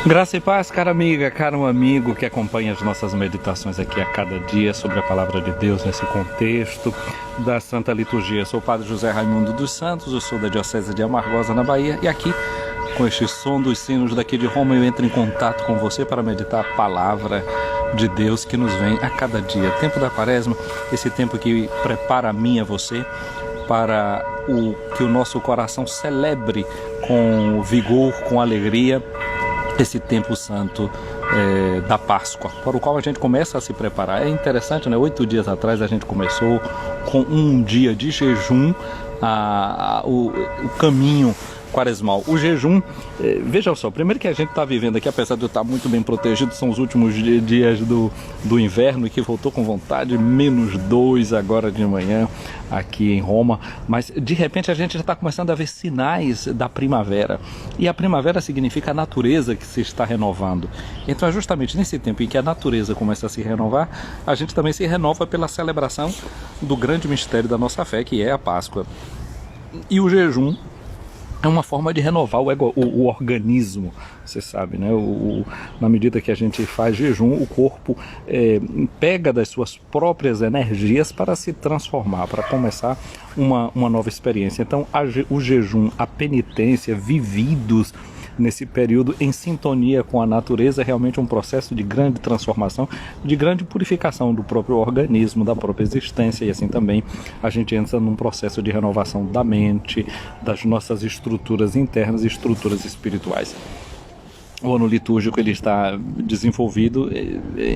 Graça e paz, cara amiga, caro amigo que acompanha as nossas meditações aqui a cada dia sobre a Palavra de Deus nesse contexto da Santa Liturgia. Sou o Padre José Raimundo dos Santos, eu sou da Diocese de Amargosa, na Bahia, e aqui, com este som dos sinos daqui de Roma, eu entro em contato com você para meditar a Palavra de Deus que nos vem a cada dia. Tempo da Quaresma, esse tempo que prepara a mim e a você para que o nosso coração celebre com vigor, com alegria, esse tempo santo da Páscoa, para o qual a gente começa a se preparar. É interessante, né? 8 dias atrás a gente começou com um dia de jejum, o caminho quaresmal. O jejum, veja só, primeiro que a gente está vivendo aqui, apesar de eu estar muito bem protegido, são os últimos dias do inverno, e que voltou com vontade, -2 agora de manhã aqui em Roma, mas de repente a gente já está começando a ver sinais da primavera, e a primavera significa a natureza que se está renovando. Então é justamente nesse tempo em que a natureza começa a se renovar, a gente também se renova pela celebração do grande mistério da nossa fé, que é a Páscoa. E o jejum é uma forma de renovar o organismo, você sabe, né? Na medida que a gente faz jejum, o corpo pega das suas próprias energias para se transformar, para começar uma nova experiência. Então, o jejum, a penitência, vividos nesse período em sintonia com a natureza, é realmente um processo de grande transformação, de grande purificação do próprio organismo, da própria existência, e assim também a gente entra num processo de renovação da mente, das nossas estruturas internas e estruturas espirituais. O ano litúrgico ele está desenvolvido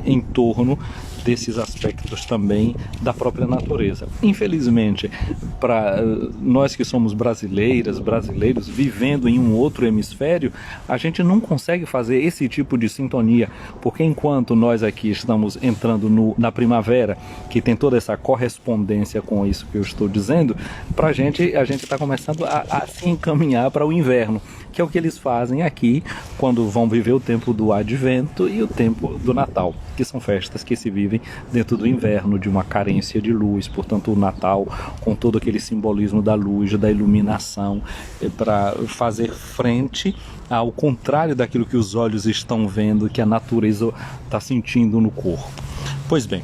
em torno desses aspectos também da própria natureza. Infelizmente, para nós que somos brasileiros vivendo em um outro hemisfério, a gente não consegue fazer esse tipo de sintonia, porque enquanto nós aqui estamos entrando na primavera, que tem toda essa correspondência com isso que eu estou dizendo, para a gente está começando a se encaminhar para o inverno, que é o que eles fazem aqui quando vão viver o tempo do Advento e o tempo do Natal, que são festas que se vivem dentro do inverno, de uma carência de luz. Portanto, o Natal, com todo aquele simbolismo da luz, da iluminação, para fazer frente ao contrário daquilo que os olhos estão vendo, que a natureza está sentindo no corpo. Pois bem,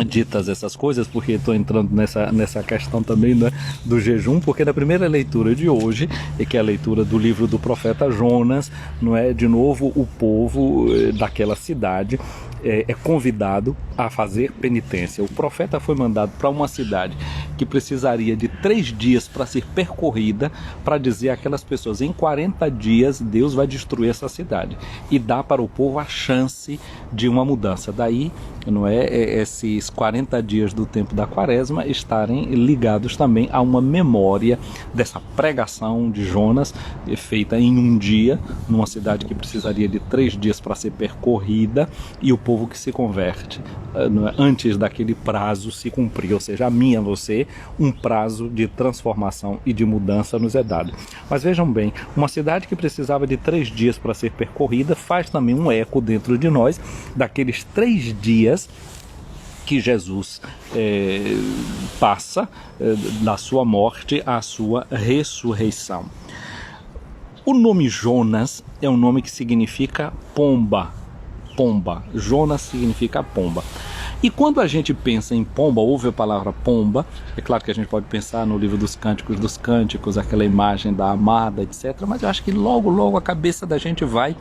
ditas essas coisas, porque estou entrando nessa questão também, né, do jejum, porque na primeira leitura de hoje, que é a leitura do livro do profeta Jonas, não é? De novo, o povo daquela cidade é convidado a fazer penitência. O profeta foi mandado para uma cidade que precisaria de 3 dias para ser percorrida, para dizer àquelas pessoas: em 40 dias Deus vai destruir essa cidade, e dá para o povo a chance de uma mudança. Daí, não é, esses 40 dias do tempo da Quaresma estarem ligados também a uma memória dessa pregação de Jonas, feita em um dia, numa cidade que precisaria de 3 dias para ser percorrida, e o povo que se converte antes daquele prazo se cumprir. Ou seja, a mim e a você, um prazo de transformação e de mudança nos é dado. Mas vejam bem, uma cidade que precisava de 3 dias para ser percorrida faz também um eco dentro de nós daqueles 3 dias que Jesus passa da sua morte à sua ressurreição. O nome Jonas é um nome que significa pomba. Jonas significa pomba. E quando a gente pensa em pomba, ouve a palavra pomba, é claro que a gente pode pensar no livro dos Cânticos, aquela imagem da amada, etc. Mas eu acho que logo a cabeça da gente vai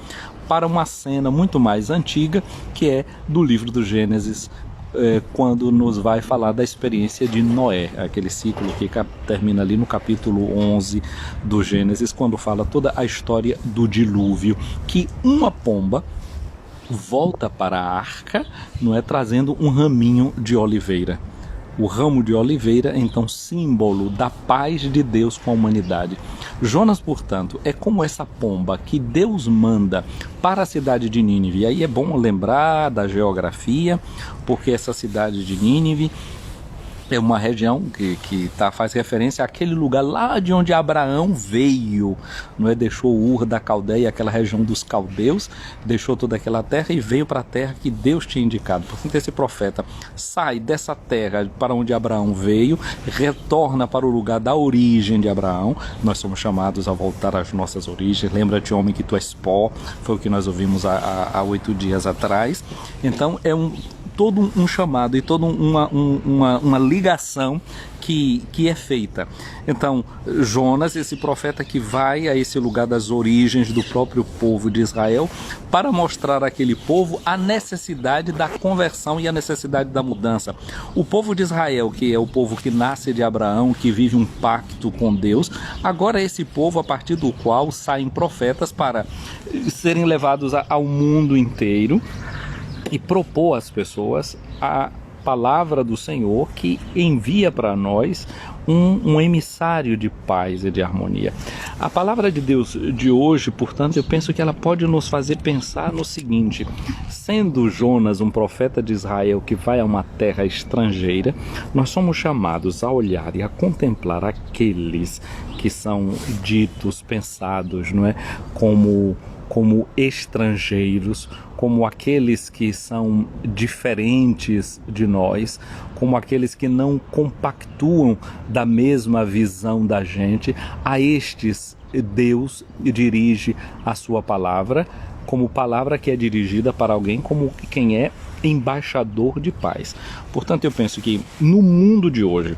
para uma cena muito mais antiga, que é do livro do Gênesis, quando nos vai falar da experiência de Noé, aquele ciclo que termina ali no capítulo 11 do Gênesis, quando fala toda a história do dilúvio, que uma pomba volta para a arca, não é, trazendo um raminho de oliveira. O ramo de oliveira, então, símbolo da paz de Deus com a humanidade. Jonas, portanto, é como essa pomba que Deus manda para a cidade de Nínive. E aí é bom lembrar da geografia, porque essa cidade de Nínive é uma região que faz referência àquele lugar lá de onde Abraão veio, não é? Deixou Ur da Caldeia, aquela região dos caldeus, deixou toda aquela terra e veio para a terra que Deus tinha indicado. Portanto, esse profeta sai dessa terra para onde Abraão veio, retorna para o lugar da origem de Abraão. Nós somos chamados a voltar às nossas origens. Lembra-te, homem, que tu és pó, foi o que nós ouvimos há 8 dias atrás. Então, é todo um chamado e toda uma ligação que é feita. Então, Jonas, esse profeta que vai a esse lugar das origens do próprio povo de Israel, para mostrar àquele povo a necessidade da conversão e a necessidade da mudança. O povo de Israel, que é o povo que nasce de Abraão, que vive um pacto com Deus, agora é esse povo a partir do qual saem profetas para serem levados ao mundo inteiro e propor às pessoas a palavra do Senhor, que envia para nós um emissário de paz e de harmonia. A palavra de Deus de hoje, portanto, eu penso que ela pode nos fazer pensar no seguinte: sendo Jonas um profeta de Israel que vai a uma terra estrangeira, nós somos chamados a olhar e a contemplar aqueles que são ditos, pensados, não é? como estrangeiros, como aqueles que são diferentes de nós, como aqueles que não compactuam da mesma visão da gente. A estes Deus dirige a sua palavra, como palavra que é dirigida para alguém como quem é embaixador de paz. Portanto, eu penso que no mundo de hoje,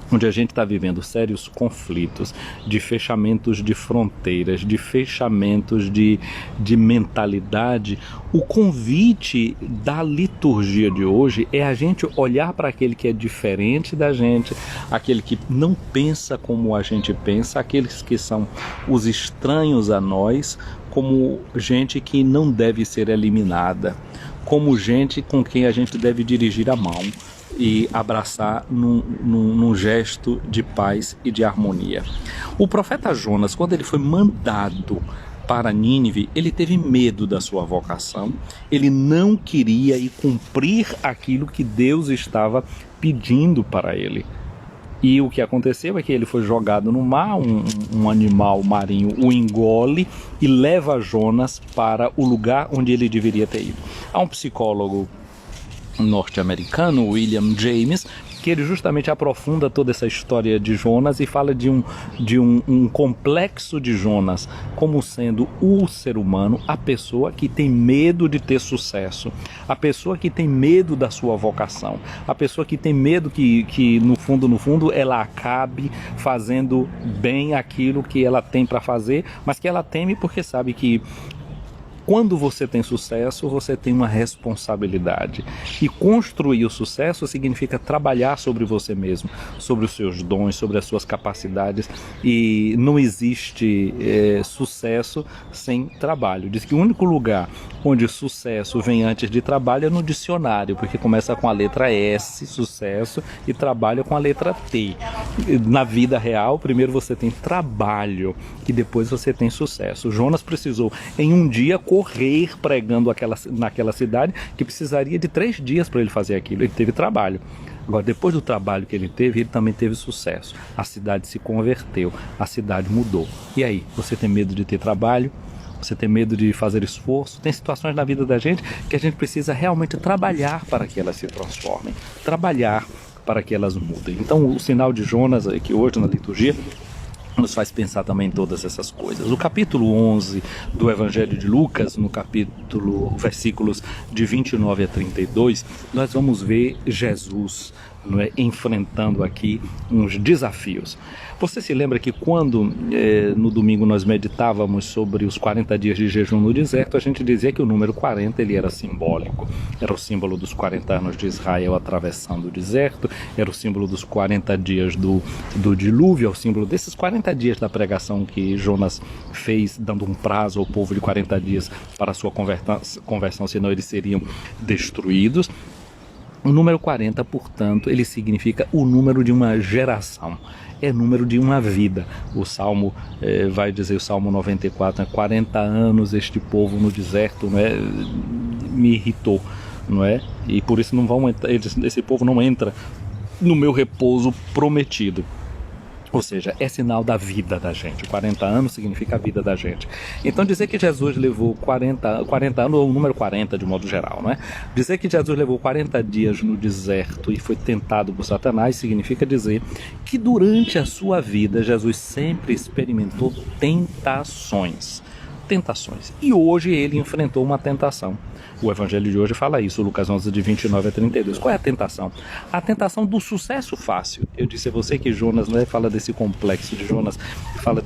onde a gente está vivendo sérios conflitos, de fechamentos de fronteiras, de fechamentos de mentalidade, o convite da liturgia de hoje é a gente olhar para aquele que é diferente da gente, aquele que não pensa como a gente pensa, aqueles que são os estranhos a nós, como gente que não deve ser eliminada, como gente com quem a gente deve dirigir a mão e abraçar num gesto de paz e de harmonia. O profeta Jonas, quando ele foi mandado para Nínive, ele teve medo da sua vocação, ele não queria ir cumprir aquilo que Deus estava pedindo para ele. E o que aconteceu é que ele foi jogado no mar, um animal marinho o engole e leva Jonas para o lugar onde ele deveria ter ido. Há um psicólogo norte-americano, William James, que ele justamente aprofunda toda essa história de Jonas e fala de um complexo de Jonas como sendo o ser humano, a pessoa que tem medo de ter sucesso, a pessoa que tem medo da sua vocação, a pessoa que tem medo que no fundo ela acabe fazendo bem aquilo que ela tem para fazer, mas que ela teme porque sabe que quando você tem sucesso, você tem uma responsabilidade. E construir o sucesso significa trabalhar sobre você mesmo, sobre os seus dons, sobre as suas capacidades. E não existe sucesso sem trabalho. Diz que o único lugar onde sucesso vem antes de trabalho é no dicionário, porque começa com a letra S, sucesso, e trabalha com a letra T. Na vida real, primeiro você tem trabalho e depois você tem sucesso. Jonas precisou, em um dia, correr pregando naquela cidade, que precisaria de 3 dias para ele fazer aquilo. Ele teve trabalho. Agora, depois do trabalho que ele também teve sucesso. A cidade se converteu, a cidade mudou. E aí, você tem medo de ter trabalho? Você tem medo de fazer esforço? Tem situações na vida da gente que a gente precisa realmente trabalhar para que elas se transformem, trabalhar para que elas mudem. Então, o sinal de Jonas aqui hoje na liturgia nos faz pensar também em todas essas coisas. O capítulo 11 do Evangelho de Lucas, no versículos de 29 a 32, nós vamos ver Jesus, não é, enfrentando aqui uns desafios. Você se lembra que quando no domingo nós meditávamos sobre os 40 dias de jejum no deserto, a gente dizia que o número 40 ele era simbólico, era o símbolo dos 40 anos de Israel atravessando o deserto, era o símbolo dos 40 dias do dilúvio, é o símbolo desses 40 dias da pregação que Jonas fez, dando um prazo ao povo de 40 dias para a sua conversão, senão eles seriam destruídos. O número 40, portanto, ele significa o número de uma geração, é número de uma vida. O Salmo vai dizer, o Salmo 94, 40 anos este povo no deserto, não é, me irritou, não é? E por isso não vão entrar, esse povo não entra no meu repouso prometido. Ou seja, é sinal da vida da gente. 40 anos significa a vida da gente. Então dizer que Jesus levou 40 anos, ou o número 40 de modo geral, não é? Dizer que Jesus levou 40 dias no deserto e foi tentado por Satanás significa dizer que durante a sua vida Jesus sempre experimentou tentações. E hoje ele enfrentou uma tentação. O evangelho de hoje fala isso, Lucas 11, de 29 a 32. Qual é a tentação? A tentação do sucesso fácil. Eu disse a você que Jonas, né, fala desse complexo de Jonas, fala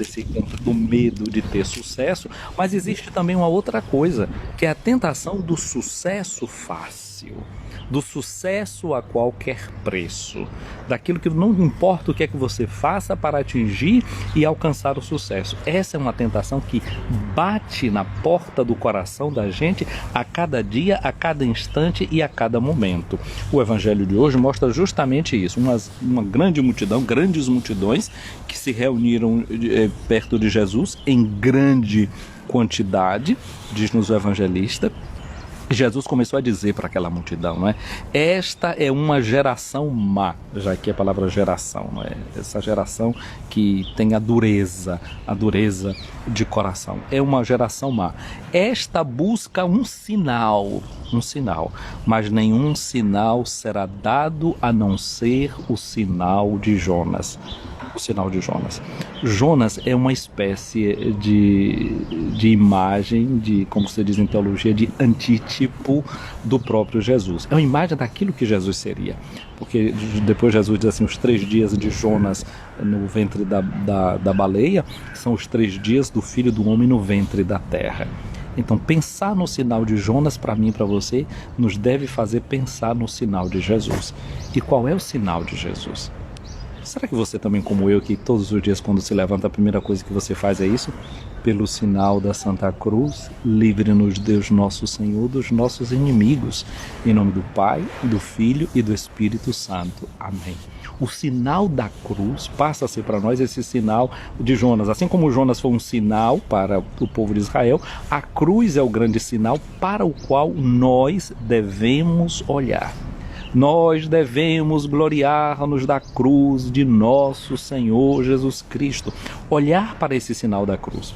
do medo de ter sucesso, mas existe também uma outra coisa, que é a tentação do sucesso fácil. Do sucesso a qualquer preço, daquilo que não importa o que é que você faça para atingir e alcançar o sucesso. Essa é uma tentação que bate na porta do coração da gente a cada dia, a cada instante e a cada momento. O evangelho de hoje mostra justamente isso, uma grande multidão, grandes multidões que se reuniram perto de Jesus em grande quantidade, diz-nos o evangelista. Jesus começou a dizer para aquela multidão, não é? Esta é uma geração má, já que a palavra geração, não é? Essa geração que tem a dureza de coração. É uma geração má. Esta busca um sinal, mas nenhum sinal será dado a não ser o sinal de Jonas. O sinal de Jonas. Jonas é uma espécie de imagem, como se diz em teologia, de antítipo do próprio Jesus. É uma imagem daquilo que Jesus seria. Porque depois Jesus diz assim, os 3 dias de Jonas no ventre da baleia são os 3 dias do Filho do Homem no ventre da terra. Então, pensar no sinal de Jonas, para mim e para você, nos deve fazer pensar no sinal de Jesus. E qual é o sinal de Jesus? Será que você também, como eu, que todos os dias quando se levanta a primeira coisa que você faz é isso? Pelo sinal da Santa Cruz, livre-nos Deus nosso Senhor dos nossos inimigos. Em nome do Pai, do Filho e do Espírito Santo. Amém. O sinal da cruz passa a ser para nós esse sinal de Jonas. Assim como Jonas foi um sinal para o povo de Israel, a cruz é o grande sinal para o qual nós devemos olhar. Nós devemos gloriar-nos da cruz de nosso Senhor Jesus Cristo. Olhar para esse sinal da cruz.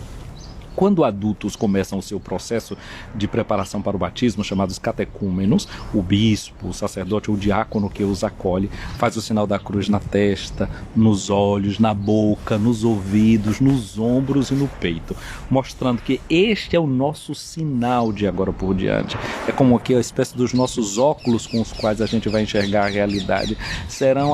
Quando adultos começam o seu processo de preparação para o batismo, chamados catecúmenos, o bispo, o sacerdote ou o diácono que os acolhe, faz o sinal da cruz na testa, nos olhos, na boca, nos ouvidos, nos ombros e no peito, mostrando que este é o nosso sinal de agora por diante. É como que a espécie dos nossos óculos com os quais a gente vai enxergar a realidade. Serão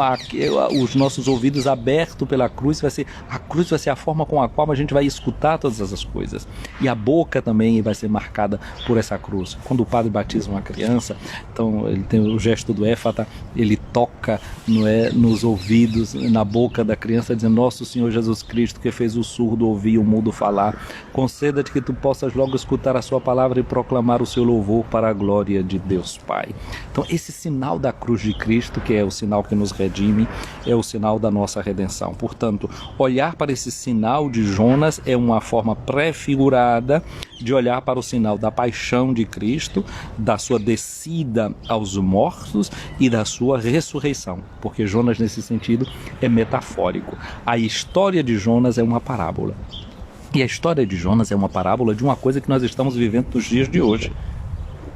os nossos ouvidos abertos pela cruz, a cruz vai ser a forma com a qual a gente vai escutar todas essas coisas. E a boca também vai ser marcada por essa cruz. Quando o padre batiza uma criança, então ele tem o gesto do éfata, ele toca nos ouvidos, na boca da criança, dizendo: Nosso Senhor Jesus Cristo, que fez o surdo ouvir e o mudo falar, conceda-te que tu possas logo escutar a sua palavra e proclamar o seu louvor para a glória de Deus Pai. Então esse sinal da cruz de Cristo, que é o sinal que nos redime, é o sinal da nossa redenção. Portanto, olhar para esse sinal de Jonas é uma forma prefigurada de olhar para o sinal da paixão de Cristo, da sua descida aos mortos e da sua ressurreição, porque Jonas nesse sentido é metafórico. A história de Jonas é uma parábola. E a história de Jonas é uma parábola de uma coisa que nós estamos vivendo nos dias de hoje,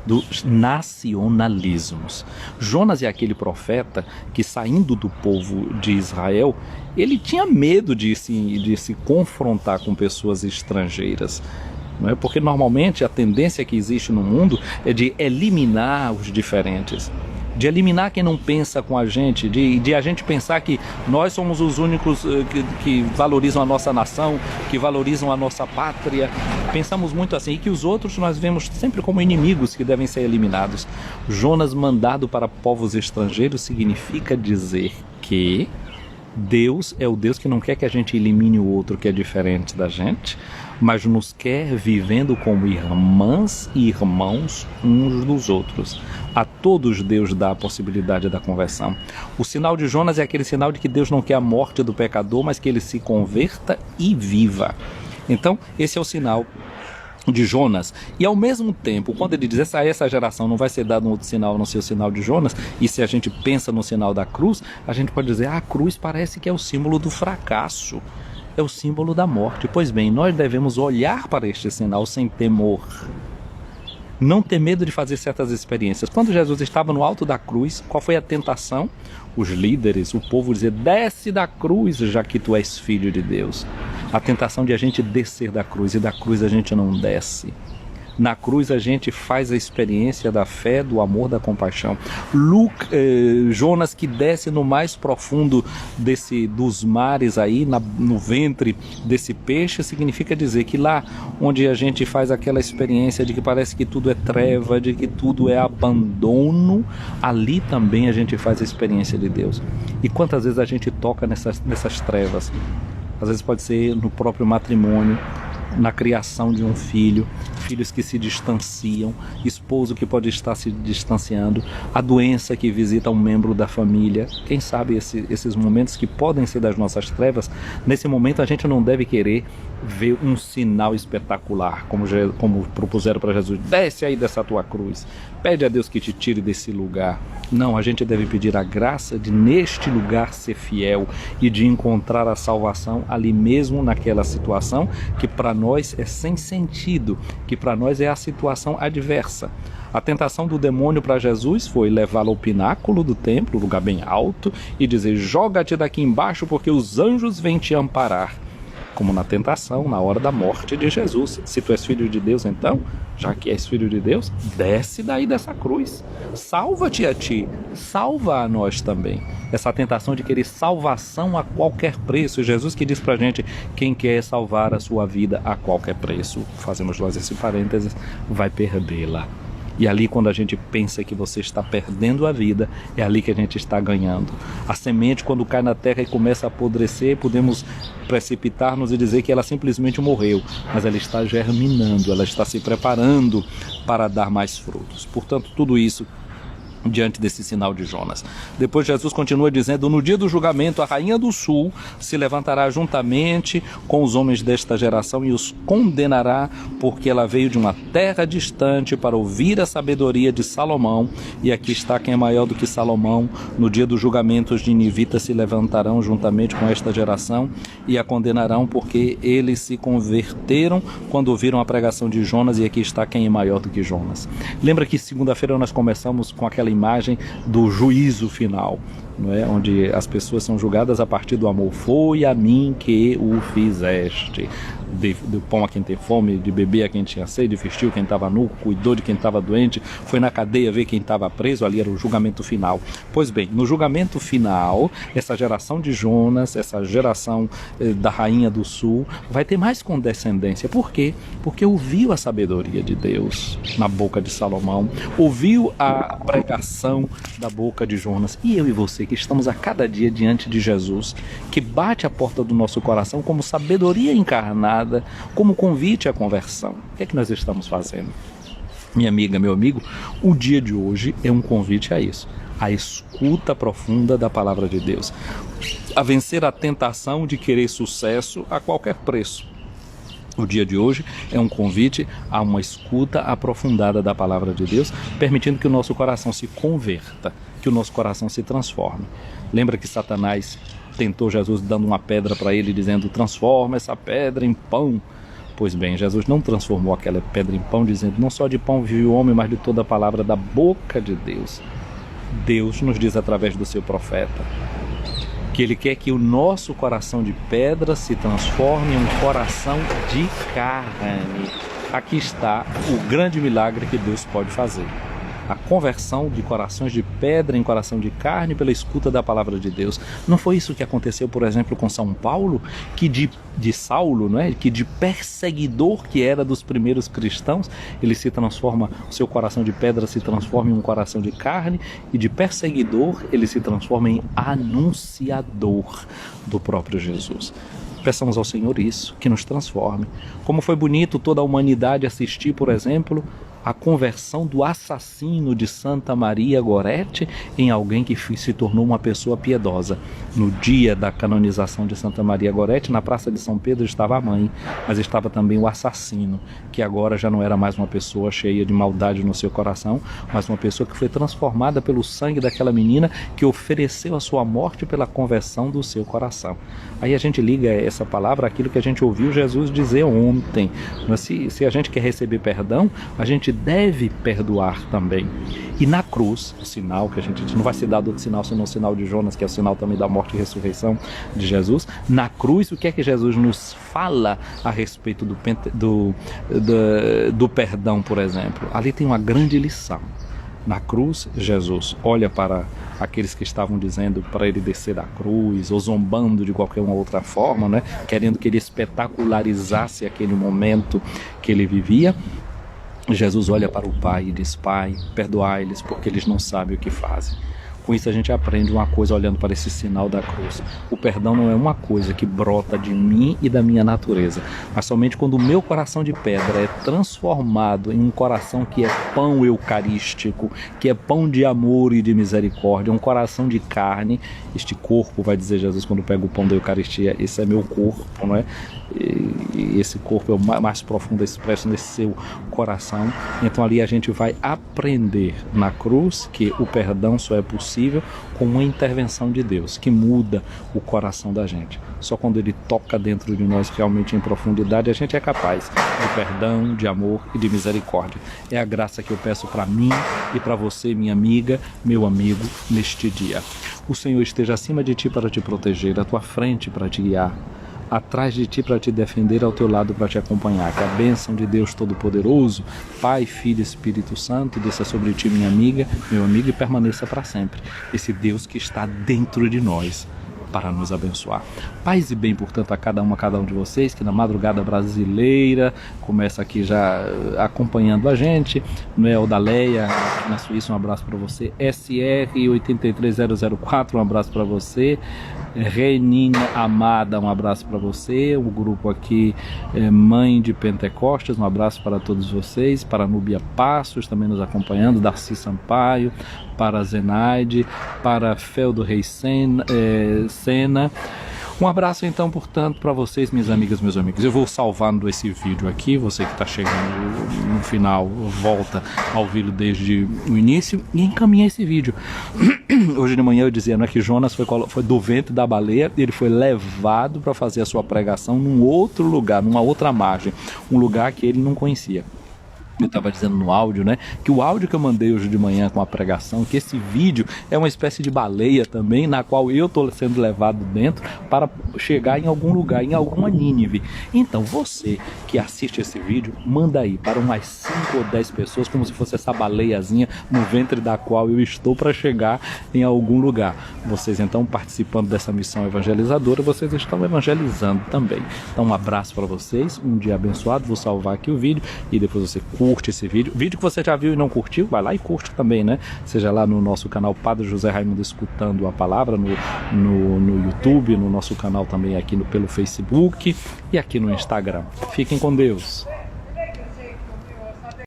dos nacionalismos. Jonas é aquele profeta que, saindo do povo de Israel, ele tinha medo de se confrontar com pessoas estrangeiras. Não é? Porque normalmente a tendência que existe no mundo é de eliminar os diferentes, de eliminar quem não pensa com a gente, de a gente pensar que nós somos os únicos que valorizam a nossa nação, que valorizam a nossa pátria. Pensamos muito assim, e que os outros nós vemos sempre como inimigos que devem ser eliminados. Jonas mandado para povos estrangeiros significa dizer que Deus é o Deus que não quer que a gente elimine o outro que é diferente da gente, mas nos quer vivendo como irmãs e irmãos uns dos outros. A todos Deus dá a possibilidade da conversão. O sinal de Jonas é aquele sinal de que Deus não quer a morte do pecador, mas que ele se converta e viva. Então, esse é o sinal de Jonas, e ao mesmo tempo, quando ele diz essa geração não vai ser dado um outro sinal a não ser o sinal de Jonas, e se a gente pensa no sinal da cruz, a gente pode dizer, a cruz parece que é o símbolo do fracasso, é o símbolo da morte. Pois bem, nós devemos olhar para este sinal sem temor, não ter medo de fazer certas experiências. Quando Jesus estava no alto da cruz, qual foi a tentação? Os líderes, o povo dizer, desce da cruz, já que tu és filho de Deus. A tentação de a gente descer da cruz, e da cruz a gente não desce. Na cruz a gente faz a experiência da fé, do amor, da compaixão. Jonas, que desce no mais profundo dos mares aí, no ventre desse peixe, significa dizer que lá onde a gente faz aquela experiência de que parece que tudo é treva, de que tudo é abandono, ali também a gente faz a experiência de Deus. E quantas vezes a gente toca nessas trevas? Às vezes pode ser no próprio matrimônio, na criação de um filho, filhos que se distanciam, esposo que pode estar se distanciando, a doença que visita um membro da família. Quem sabe esses momentos que podem ser das nossas trevas, nesse momento a gente não deve querer ver um sinal espetacular, como propuseram para Jesus, desce aí dessa tua cruz, pede a Deus que te tire desse lugar. Não, a gente deve pedir a graça de neste lugar ser fiel e de encontrar a salvação ali mesmo naquela situação que para nós é sem sentido, que para nós é a situação adversa. A tentação do demônio para Jesus foi levá-lo ao pináculo do templo, lugar bem alto, e dizer, joga-te daqui embaixo porque os anjos vêm te amparar. Como na tentação, na hora da morte de Jesus. Se tu és filho de Deus, então, já que és filho de Deus, desce daí dessa cruz. Salva-te a ti, salva a nós também. Essa tentação de querer salvação a qualquer preço. Jesus que diz pra gente, quem quer salvar a sua vida a qualquer preço, fazemos nós esse parênteses, vai perdê-la. E ali, quando a gente pensa que você está perdendo a vida, é ali que a gente está ganhando. A semente, quando cai na terra e começa a apodrecer, podemos precipitar-nos e dizer que ela simplesmente morreu, mas ela está germinando, ela está se preparando para dar mais frutos. Portanto, tudo isso diante desse sinal de Jonas. Depois Jesus continua dizendo, no dia do julgamento a rainha do sul se levantará juntamente com os homens desta geração e os condenará, porque ela veio de uma terra distante para ouvir a sabedoria de Salomão, e aqui está quem é maior do que Salomão. No dia do julgamento os ninivitas se levantarão juntamente com esta geração e a condenarão, porque eles se converteram quando ouviram a pregação de Jonas, e aqui está quem é maior do que Jonas. Lembra que segunda-feira nós começamos com aquela imagem do juízo final, não é? Onde as pessoas são julgadas a partir do amor. Foi a mim que o fizeste. De pão a quem tem fome, de beber a quem tinha sede, vestiu quem estava nu, cuidou de quem estava doente, foi na cadeia ver quem estava preso. Ali era o julgamento final. Pois bem, no julgamento final, essa geração de Jonas, essa geração da rainha do sul, vai ter mais condescendência. Por quê? Porque ouviu a sabedoria de Deus na boca de Salomão, ouviu a pregação da boca de Jonas. E eu e você, que estamos a cada dia diante de Jesus, que bate a porta do nosso coração como sabedoria encarnada, como convite à conversão. O que é que nós estamos fazendo? Minha amiga, meu amigo, o dia de hoje é um convite a isso, a escuta profunda da palavra de Deus, a vencer a tentação de querer sucesso a qualquer preço. O dia de hoje é um convite a uma escuta aprofundada da palavra de Deus, permitindo que o nosso coração se converta, que o nosso coração se transforme. Lembra que Satanás tentou Jesus dando uma pedra para ele, dizendo, transforma essa pedra em pão. Pois bem, Jesus não transformou aquela pedra em pão, dizendo, não só de pão vive o homem, mas de toda a palavra da boca de Deus. Deus nos diz através do seu profeta que Ele quer que o nosso coração de pedra se transforme em um coração de carne. Aqui está o grande milagre que Deus pode fazer. A conversão de corações de pedra em coração de carne pela escuta da palavra de Deus. Não foi isso que aconteceu, por exemplo, com São Paulo, que de Saulo, não é? Que de perseguidor que era dos primeiros cristãos, ele se transforma, o seu coração de pedra se transforma em um coração de carne, e de perseguidor ele se transforma em anunciador do próprio Jesus. Peçamos ao Senhor isso, que nos transforme. Como foi bonito toda a humanidade assistir, por exemplo, a conversão do assassino de Santa Maria Goretti em alguém que se tornou uma pessoa piedosa. No dia da canonização de Santa Maria Goretti, na Praça de São Pedro estava a mãe, mas estava também o assassino, que agora já não era mais uma pessoa cheia de maldade no seu coração, mas uma pessoa que foi transformada pelo sangue daquela menina que ofereceu a sua morte pela conversão do seu coração. Aí a gente liga essa palavra àquilo que a gente ouviu Jesus dizer ontem. Mas se a gente quer receber perdão, a gente deve perdoar também. E na cruz, o sinal que a gente não vai ser dado outro sinal senão o sinal de Jonas, que é o sinal também da morte e ressurreição de Jesus. Na cruz, o que é que Jesus nos fala a respeito do perdão, por exemplo? Ali tem uma grande lição. Na cruz, Jesus olha para aqueles que estavam dizendo para ele descer da cruz, ou zombando de qualquer uma outra forma, né? Querendo que ele espetacularizasse aquele momento que ele vivia. Jesus olha para o Pai e diz: Pai, perdoai-lhes porque eles não sabem o que fazem. Com isso a gente aprende uma coisa olhando para esse sinal da cruz. O perdão não é uma coisa que brota de mim e da minha natureza, mas somente quando o meu coração de pedra é transformado em um coração que é pão eucarístico, que é pão de amor e de misericórdia, um coração de carne. Este corpo, vai dizer Jesus quando pega o pão da Eucaristia, esse é meu corpo, não é? E esse corpo é o mais profundo expresso nesse seu coração. Então ali a gente vai aprender na cruz que o perdão só é possível com uma intervenção de Deus, que muda o coração da gente. Só quando ele toca dentro de nós realmente em profundidade, a gente é capaz de perdão, de amor e de misericórdia. É a graça que eu peço para mim e para você, minha amiga, meu amigo, neste dia. O Senhor esteja acima de ti para te proteger, à tua frente para te guiar, atrás de ti para te defender, ao teu lado para te acompanhar. Que a bênção de Deus Todo-Poderoso, Pai, Filho e Espírito Santo, desça sobre ti, minha amiga, meu amigo, e permaneça para sempre. Esse Deus que está dentro de nós para nos abençoar. Paz e bem, portanto, a cada um de vocês que na madrugada brasileira começa aqui já acompanhando a gente. Noel da Leia, aqui na Suíça, um abraço para você. SR83004, um abraço para você. Renina Amada, um abraço para você. O grupo aqui Mãe de Pentecostes, um abraço para todos vocês. Para Núbia Passos também nos acompanhando, Darcy Sampaio, para Zenaide, para Feldo Reis Sena. Um abraço então, portanto, para vocês, minhas amigas, meus amigos. Eu vou salvando esse vídeo aqui, você que está chegando no final, volta ao vídeo desde o início e encaminha esse vídeo. Hoje de manhã eu dizia, não é que Jonas foi do ventre da baleia, ele foi levado para fazer a sua pregação num outro lugar, numa outra margem, um lugar que ele não conhecia. Eu estava dizendo no áudio, né, que o áudio que eu mandei hoje de manhã com a pregação, que esse vídeo é uma espécie de baleia também, na qual eu estou sendo levado dentro para chegar em algum lugar, em alguma Nínive. Então você que assiste esse vídeo, manda aí para umas 5 ou 10 pessoas, como se fosse essa baleiazinha no ventre da qual eu estou para chegar em algum lugar. Vocês então participando dessa missão evangelizadora, vocês estão evangelizando também. Então um abraço para vocês, um dia abençoado. Vou salvar aqui o vídeo e depois você curte esse vídeo. Vídeo que você já viu e não curtiu, vai lá e curte também, né? Seja lá no nosso canal Padre José Raimundo Escutando a Palavra, no YouTube, no nosso canal também aqui pelo Facebook e aqui no Instagram. Fiquem com Deus.